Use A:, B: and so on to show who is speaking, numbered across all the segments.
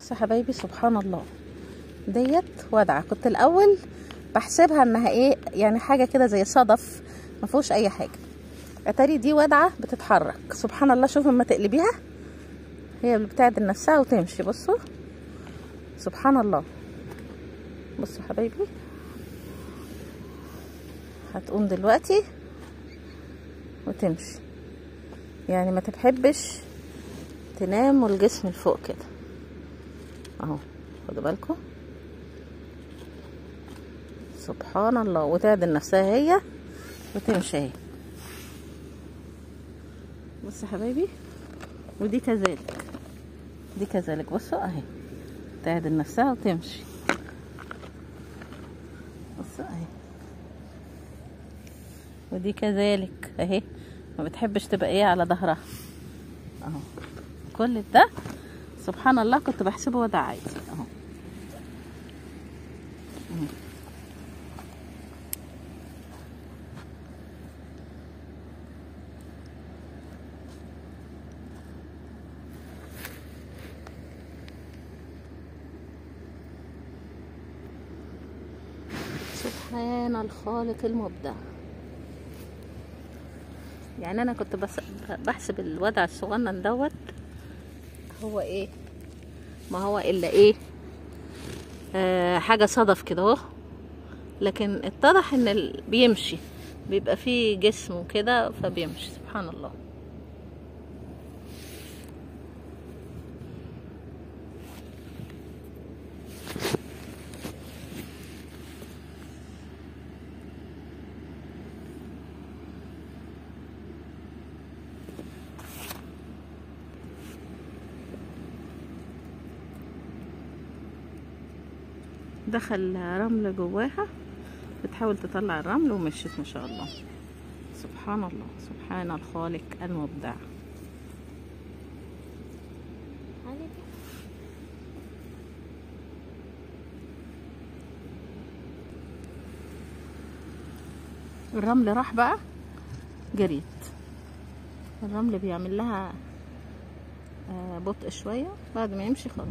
A: بصوا يا حبايبي، سبحان الله، ديت ودعه. كنت الاول بحسبها انها ايه يعني، حاجه كده زي صدف ما فيهوش اي حاجه. اتاري دي ودعه بتتحرك. سبحان الله، شوفوا لما تقلبيها هي اللي بتعدل نفسها وتمشي. بصوا سبحان الله. بصوا يا حبايبي، هتقوم دلوقتي وتمشي، يعني ما تحبش تنام والجسم لفوق كده اهو. خدوا بالكم، سبحان الله، وتعدل نفسها هي وتمشي اهي. بصوا يا حبايبي، ودي كذلك، دي كذلك. بصوا اهي تعدل نفسها وتمشي. بصوا اهي، ودي كذلك اهي، ما بتحبش تبقى ايه على ظهرها اهو. كل ده سبحان الله كنت بحسبه وضع عادي اهو. سبحان الخالق المبدع. يعني انا كنت بس بحسب الوضع الصغنن دوت هو ايه، ما هو الا ايه حاجه صدف كده اهو. لكن اتضح ان بيمشي، بيبقى فيه جسم وكده فبيمشي. سبحان الله. دخل رمل جواها، بتحاول تطلع الرمل ومشيت ما شاء الله. سبحان الله، سبحان الخالق المبدع. الرمل راح بقى، جريت. الرمل بيعمل لها بطء شوية، بعد ما يمشي خلاص.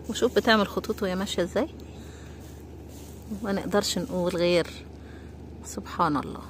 A: وشوف بتعمل خطوط وهي ماشية ازاي، ما نقدرش نقول غير سبحان الله.